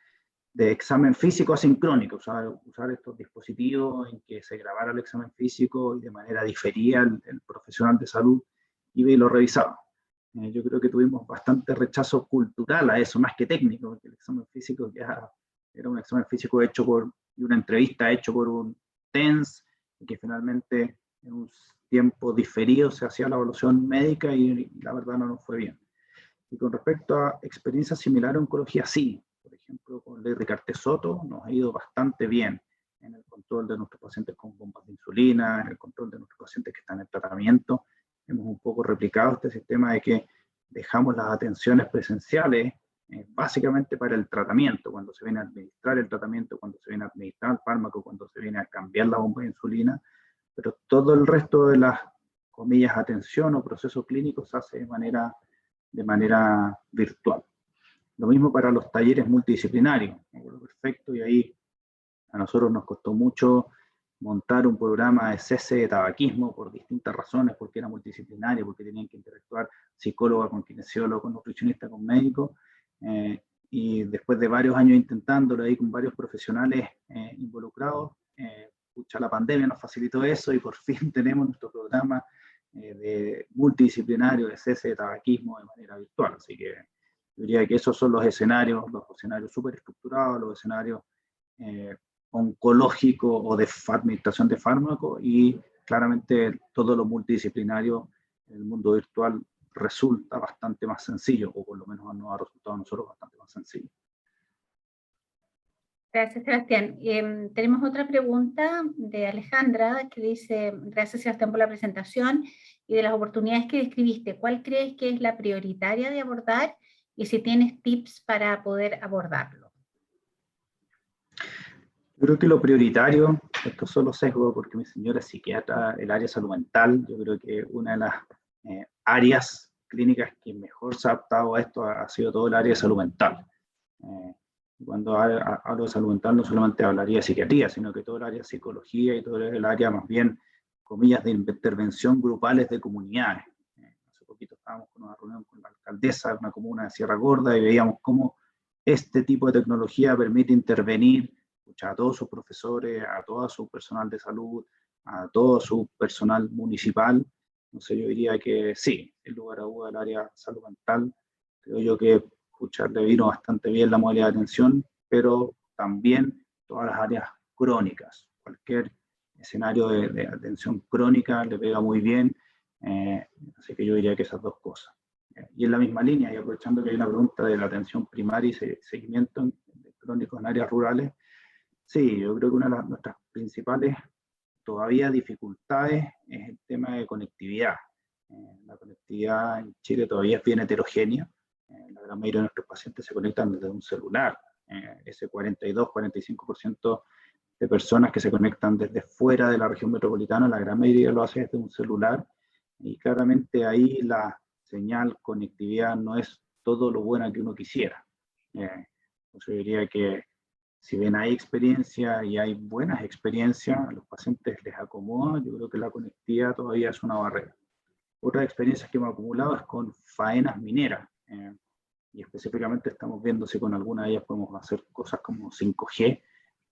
de examen físico asincrónico, usar estos dispositivos en que se grabara el examen físico y de manera diferida el profesional de salud iba y lo revisaba. Yo creo que tuvimos bastante rechazo cultural a eso, más que técnico, porque el examen físico ya era un examen físico hecho y una entrevista hecho por un TENS, y que finalmente en un tiempo diferido se hacía la evaluación médica y la verdad no nos fue bien. Y con respecto a experiencias similares a oncología, sí. Por ejemplo, con Larry Cartesoto nos ha ido bastante bien en el control de nuestros pacientes con bombas de insulina, en el control de nuestros pacientes que están en tratamiento. Hemos un poco replicado este sistema de que dejamos las atenciones presenciales básicamente para el tratamiento, cuando se viene a administrar el tratamiento, cuando se viene a administrar el fármaco, cuando se viene a cambiar la bomba de insulina, pero todo el resto de las, comillas, atención o proceso clínico se hace de manera virtual. Lo mismo para los talleres multidisciplinarios, perfecto, y ahí a nosotros nos costó mucho montar un programa de cese de tabaquismo por distintas razones, porque era multidisciplinario, porque tenían que interactuar psicóloga con kinesiólogo, con nutricionista, con médico, y después de varios años intentándolo ahí con varios profesionales involucrados, la pandemia nos facilitó eso y por fin tenemos nuestro programa de multidisciplinario de cese de tabaquismo de manera virtual. Así que yo diría que esos son los escenarios súper estructurados, los escenarios oncológicos o de administración de fármacos, y claramente todo lo multidisciplinario en el mundo virtual resulta bastante más sencillo, o por lo menos nos ha resultado a nosotros bastante más sencillo.
Gracias, Sebastián. Tenemos otra pregunta de Alejandra que dice, gracias, Sebastián, por la presentación y de las oportunidades que describiste. ¿Cuál crees que es la prioritaria de abordar y si tienes tips para poder abordarlo?
Yo creo que lo prioritario, esto solo sesgo porque mi señora es psiquiatra, el área de salud mental, yo creo que una de las áreas clínicas que mejor se ha adaptado a esto ha sido todo el área de salud mental. Cuando hablo de salud mental no solamente hablaría de psiquiatría, sino que todo el área de psicología y todo el área más bien, comillas, de intervención grupales de comunidades. Hace poquito estábamos con una reunión con la alcaldesa de una comuna de Sierra Gorda y veíamos cómo este tipo de tecnología permite intervenir a todos sus profesores, a todo su personal de salud, a todo su personal municipal. Entonces yo diría que sí, en lugar a duda del área de salud mental, creo yo que le vino bastante bien la modalidad de atención, pero también todas las áreas crónicas. Cualquier escenario de atención crónica le pega muy bien, así que yo diría que esas dos cosas. Y en la misma línea, y aprovechando que hay una pregunta de la atención primaria y seguimiento de crónicos en áreas rurales, sí, yo creo que una de nuestras principales todavía dificultades es el tema de conectividad. La conectividad en Chile todavía es bien heterogénea. La gran mayoría de nuestros pacientes se conectan desde un celular. Ese 42-45% de personas que se conectan desde fuera de la región metropolitana, la gran mayoría lo hace desde un celular. Y claramente ahí la señal, conectividad no es todo lo buena que uno quisiera. Entonces yo diría que si bien hay experiencia y hay buenas experiencias, a los pacientes les acomoda, yo creo que la conectividad todavía es una barrera. Otras experiencias que hemos acumulado es con faenas mineras, y específicamente estamos viendo si con alguna de ellas podemos hacer cosas como 5G,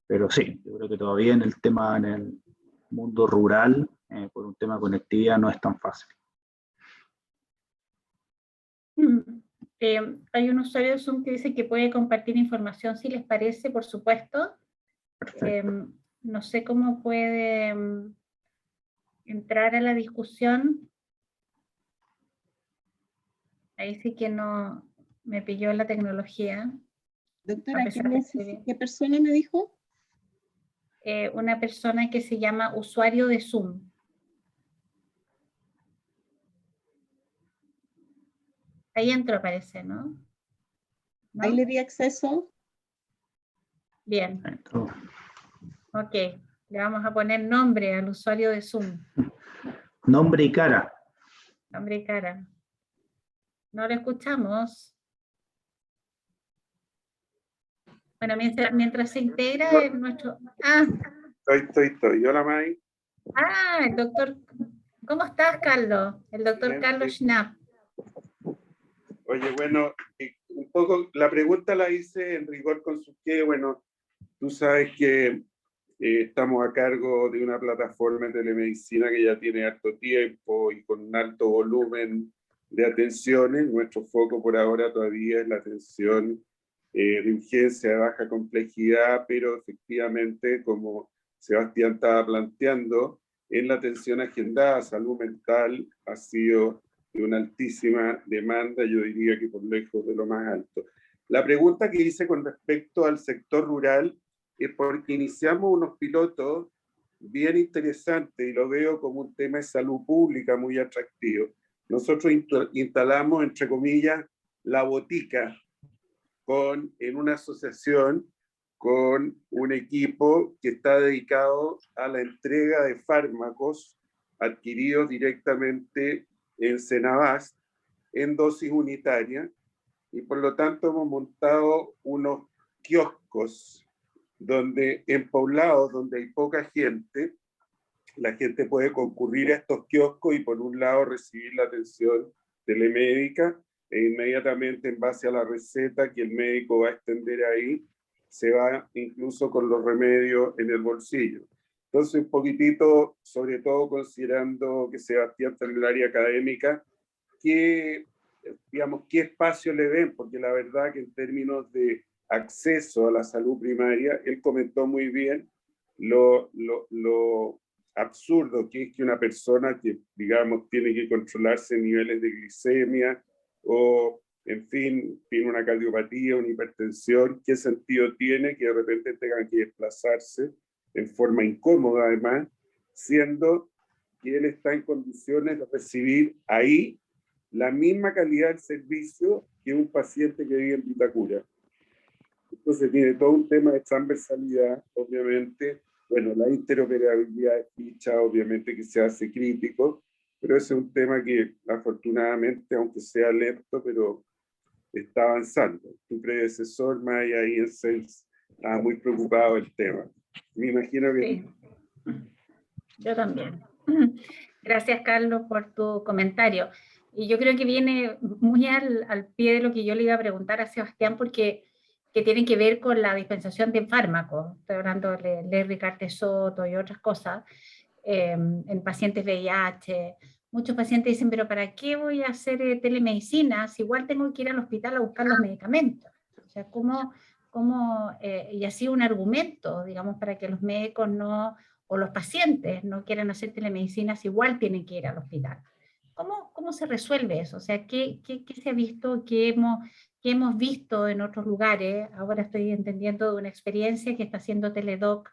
pero sí, yo creo que todavía en el tema, en el mundo rural, por un tema de conectividad no es tan fácil.
Hay un usuario de Zoom que dice que puede compartir información si les parece, por supuesto. No sé cómo puede entrar a la discusión. Ahí sí que no me pilló la tecnología.
Doctora, ¿qué persona me dijo?
Una persona que se llama usuario de Zoom. Ahí entró, parece, ¿no?
Ahí le di acceso.
Bien. Ok, le vamos a poner nombre al usuario de Zoom.
Nombre y cara.
Hombre cara. No lo escuchamos. Bueno, mientras se integra en nuestro...
Estoy. Hola, May.
El doctor... ¿Cómo estás, Carlos? El doctor
Bien,
Carlos
sí.
Schnapp.
Oye, bueno, un poco la pregunta la hice en rigor con su que, bueno, tú sabes que estamos a cargo de una plataforma de telemedicina que ya tiene harto tiempo y con un alto volumen de atenciones. Nuestro foco por ahora todavía es la atención de urgencia de baja complejidad, pero efectivamente, como Sebastián estaba planteando, en la atención agendada salud mental ha sido de una altísima demanda, yo diría que por lejos de lo más alto. La pregunta que hice con respecto al sector rural es porque iniciamos unos pilotos bien interesantes y lo veo como un tema de salud pública muy atractivo. Nosotros instalamos, entre comillas, la botica en una asociación con un equipo que está dedicado a la entrega de fármacos adquiridos directamente en Senabast en dosis unitarias, y por lo tanto hemos montado unos kioscos donde en poblados donde hay poca gente, la gente puede concurrir a estos kioscos y por un lado recibir la atención telemédica e inmediatamente en base a la receta que el médico va a extender ahí, se va incluso con los remedios en el bolsillo. Entonces, un poquitito, sobre todo considerando que Sebastián está en el área académica, ¿qué espacio le ven? Porque la verdad que en términos de acceso a la salud primaria, él comentó muy bien lo absurdo que es que una persona que, digamos, tiene que controlarse niveles de glicemia o, en fin, tiene una cardiopatía, una hipertensión, ¿qué sentido tiene que de repente tengan que desplazarse en forma incómoda, además, siendo que él está en condiciones de recibir ahí la misma calidad del servicio que un paciente que vive en Vitacura? Entonces tiene todo un tema de transversalidad, obviamente. Bueno, la interoperabilidad de ficha, obviamente que se hace crítico, pero ese es un tema que afortunadamente, aunque sea lento, pero está avanzando. Tu predecesor, Maya, ahí en Sales, estaba muy preocupado del tema. Me imagino que...
Sí. Yo también. Gracias, Carlos, por tu comentario. Y yo creo que viene muy al pie de lo que yo le iba a preguntar a Sebastián, porque que tienen que ver con la dispensación de fármacos. Estoy hablando de Ricarte Soto y otras cosas, en pacientes VIH. Muchos pacientes dicen, pero ¿para qué voy a hacer telemedicina si igual tengo que ir al hospital a buscar los medicamentos? O sea, y así un argumento, digamos, para que los médicos no, o los pacientes no quieran hacer telemedicinas, igual tienen que ir al hospital. ¿Cómo se resuelve eso? O sea, ¿qué se ha visto, qué hemos visto en otros lugares? Ahora estoy entendiendo de una experiencia que está haciendo Teledoc.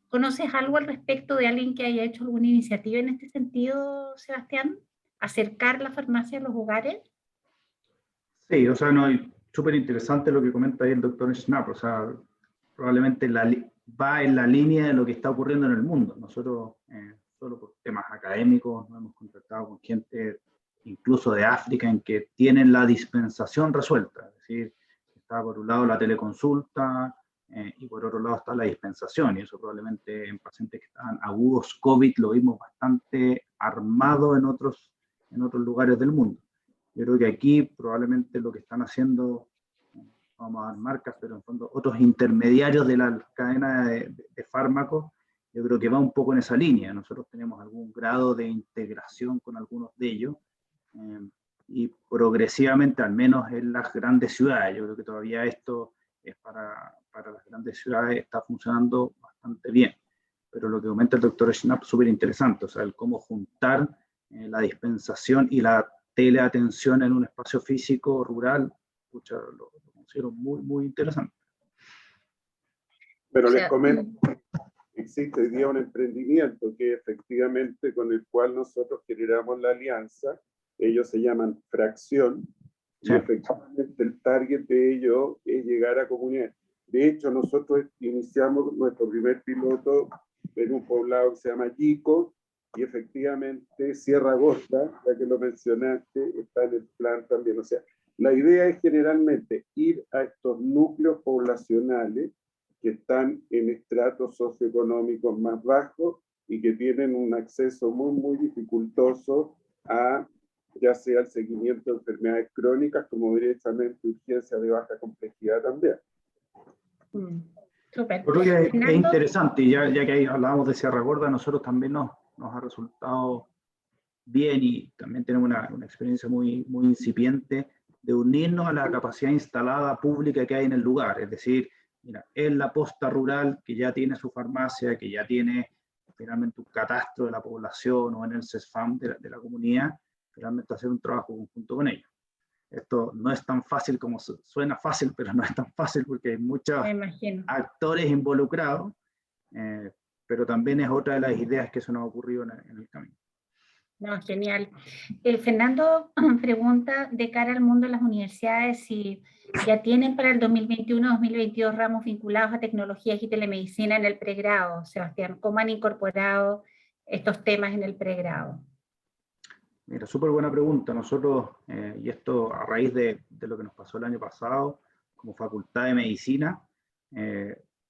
¿Conoces algo al respecto de alguien que haya hecho alguna iniciativa en este sentido, Sebastián? ¿Acercar la farmacia a los hogares?
Sí, o sea, no, súper interesante lo que comenta ahí el doctor Schnapp, o sea, probablemente va en la línea de lo que está ocurriendo en el mundo. Nosotros, solo por temas académicos, nos hemos contactado con gente incluso de África en que tienen la dispensación resuelta, es decir, está por un lado la teleconsulta y por otro lado está la dispensación, y eso probablemente en pacientes que estaban agudos COVID lo vimos bastante armado en otros lugares del mundo. Yo creo que aquí probablemente lo que están haciendo, vamos a dar marcas, pero en fondo otros intermediarios de la cadena de fármacos, yo creo que va un poco en esa línea. Nosotros tenemos algún grado de integración con algunos de ellos y progresivamente, al menos en las grandes ciudades, yo creo que todavía esto es para las grandes ciudades, está funcionando bastante bien. Pero lo que comenta el doctor Schnapp es súper interesante, o sea, el cómo juntar la dispensación y la teleatención en un espacio físico rural, escucha, lo considero muy, muy interesante.
Pero les comento, existe hoy día un emprendimiento que efectivamente con el cual nosotros generamos la alianza, ellos se llaman Fracción, sí. Y efectivamente el target de ellos es llegar a comunidades. De hecho, nosotros iniciamos nuestro primer piloto en un poblado que se llama Yico, y efectivamente Sierra Gorda, ya que lo mencionaste, está en el plan también. O sea, la idea es generalmente ir a estos núcleos poblacionales que están en estratos socioeconómicos más bajos y que tienen un acceso muy dificultoso a ya sea el seguimiento de enfermedades crónicas como directamente urgencia de baja complejidad también.
Súper.
Creo que es interesante, y ya que ahí hablábamos de Sierra Gorda, a nosotros también nos ha resultado bien y también tenemos una experiencia muy incipiente de unirnos a la capacidad instalada pública que hay en el lugar. Es decir, mira, en la posta rural que ya tiene su farmacia, que ya tiene finalmente un catastro de la población o en el CESFAM de la comunidad, finalmente hacer un trabajo conjunto con ellos. Esto no es tan fácil como suena fácil, pero no es tan fácil porque hay muchos actores involucrados, pero también es otra de las ideas que se nos ha ocurrido en el camino.
No, genial. Fernando pregunta, de cara al mundo de las universidades, si ya tienen para el 2021-2022 ramos vinculados a tecnologías y telemedicina en el pregrado. Sebastián, ¿cómo han incorporado estos temas en el pregrado?
Mira, súper buena pregunta. Nosotros, y esto a raíz de lo que nos pasó el año pasado, como Facultad de Medicina,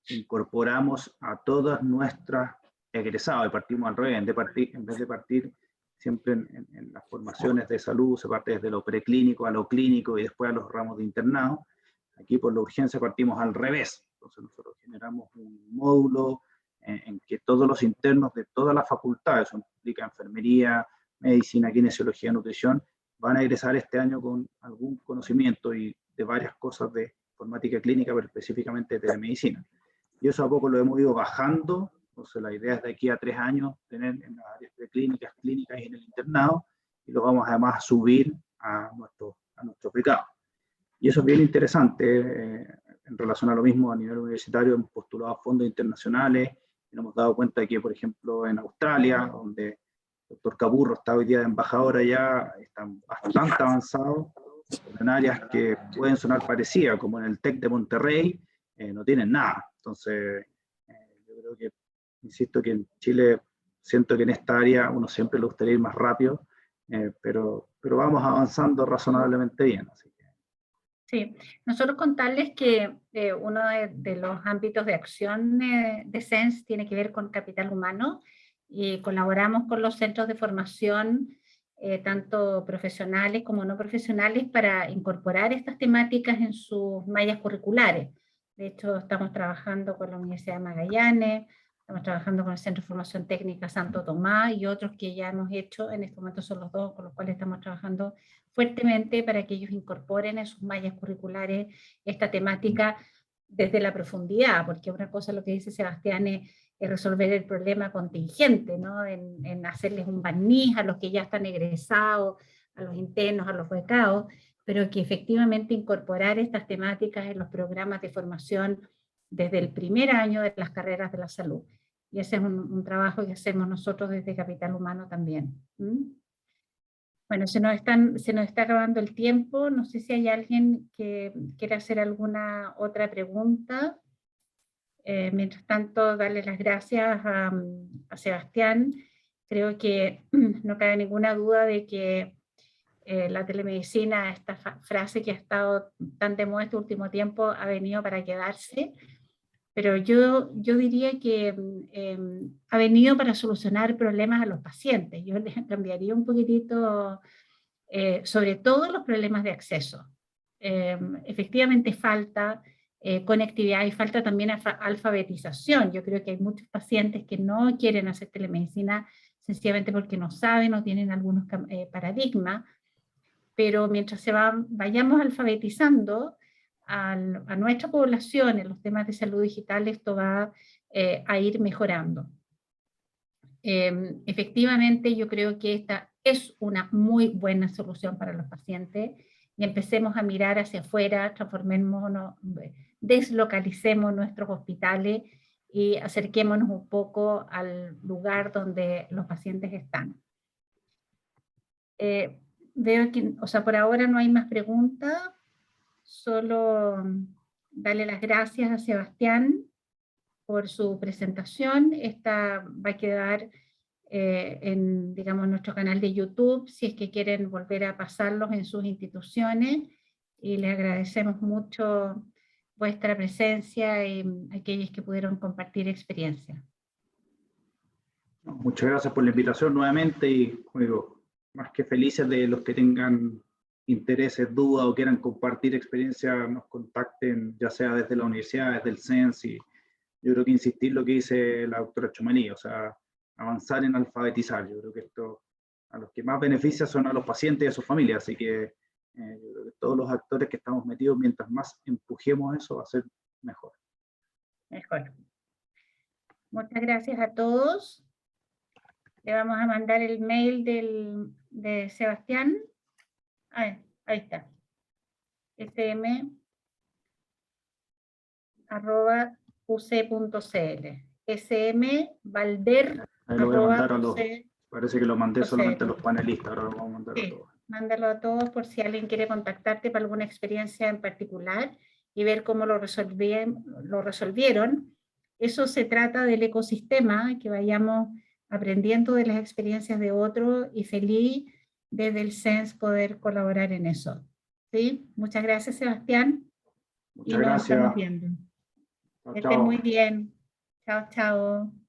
incorporamos a todas nuestras egresados, y partimos al revés, en vez de partir siempre en las formaciones de salud, se parte desde lo preclínico a lo clínico y después a los ramos de internado. Aquí por la urgencia partimos al revés. Entonces nosotros generamos un módulo en que todos los internos de todas las facultades, eso implica enfermería, medicina, kinesiología, nutrición, van a egresar este año con algún conocimiento y de varias cosas de informática clínica, pero específicamente de telemedicina. Y eso a poco lo hemos ido bajando. Entonces la idea es de aquí a 3 años tener en las áreas clínicas y en el internado, y lo vamos además a subir a nuestro aplicado. Y eso es bien interesante. En relación a lo mismo, a nivel universitario hemos postulado a fondos internacionales y nos hemos dado cuenta de que, por ejemplo, en Australia, donde el doctor Capurro está hoy día de embajador allá, están bastante avanzados en áreas que pueden sonar parecidas, como en el TEC de Monterrey, no tienen nada. Entonces, yo creo que, insisto que en Chile, siento que en esta área uno siempre le gustaría ir más rápido, pero vamos avanzando razonablemente bien. Así que.
Sí, nosotros contarles que uno de los ámbitos de acción de SENS tiene que ver con capital humano, y colaboramos con los centros de formación, tanto profesionales como no profesionales, para incorporar estas temáticas en sus mallas curriculares. De hecho, estamos trabajando con la Universidad de Magallanes, estamos trabajando con el Centro de Formación Técnica Santo Tomás y otros que ya hemos hecho. En este momento son los 2 con los cuales estamos trabajando fuertemente para que ellos incorporen en sus mallas curriculares esta temática desde la profundidad, porque una cosa, lo que dice Sebastián, es resolver el problema contingente, ¿no? En hacerles un barniz a los que ya están egresados, a los internos, a los becados, pero que efectivamente incorporar estas temáticas en los programas de formación desde el primer año de las carreras de la salud. Y ese es un trabajo que hacemos nosotros desde Capital Humano también. Bueno, se nos está acabando el tiempo. No sé si hay alguien que quiera hacer alguna otra pregunta. Mientras tanto, darle las gracias a Sebastián. Creo que no cabe ninguna duda de que la telemedicina, esta frase que ha estado tan de moda este último tiempo, ha venido para quedarse. Pero yo diría que ha venido para solucionar problemas a los pacientes. Yo les cambiaría un poquitito, sobre todo los problemas de acceso. Efectivamente falta conectividad y falta también alfabetización. Yo creo que hay muchos pacientes que no quieren hacer telemedicina sencillamente porque no saben o tienen algunos paradigmas, pero mientras vayamos alfabetizando a nuestra población en los temas de salud digital, esto va a ir mejorando. Efectivamente, yo creo que esta es una muy buena solución para los pacientes, y empecemos a mirar hacia afuera, transformémonos, deslocalicemos nuestros hospitales y acerquémonos un poco al lugar donde los pacientes están. Veo que, o sea, por ahora no hay más preguntas, solo darle las gracias a Sebastián por su presentación. Esta va a quedar en, digamos, nuestro canal de YouTube, si es que quieren volver a pasarlos en sus instituciones, y les agradecemos mucho vuestra presencia y aquellos que pudieron compartir experiencia.
Muchas gracias por la invitación nuevamente y, como digo, más que felices de los que tengan intereses, dudas o quieran compartir experiencia, nos contacten, ya sea desde la universidad, desde el CENS, y yo creo que insistir lo que dice la doctora Txomelí, o sea, avanzar en alfabetizar. Yo creo que esto a los que más beneficia son a los pacientes y a sus familias, así que yo creo que todos los actores que estamos metidos, mientras más empujemos eso, va a ser mejor.
Mejor. Muchas gracias a todos. Le vamos a mandar el mail de Sebastián. Ahí está. sm@uc.cl. smvalder.
Ahí lo voy a mandar a los, parece que lo mandé solamente a los panelistas, ahora lo vamos a mandar
sí,
a todos.
Mándalo a todos por si alguien quiere contactarte para alguna experiencia en particular y ver cómo lo resolvieron. Eso se trata del ecosistema, que vayamos aprendiendo de las experiencias de otros, y feliz desde el CENS poder colaborar en eso. ¿Sí? Muchas gracias, Sebastián.
Muchas gracias.
Nos estamos viendo.
Chao,
Que estén
chao.
muy bien. Chao, chao.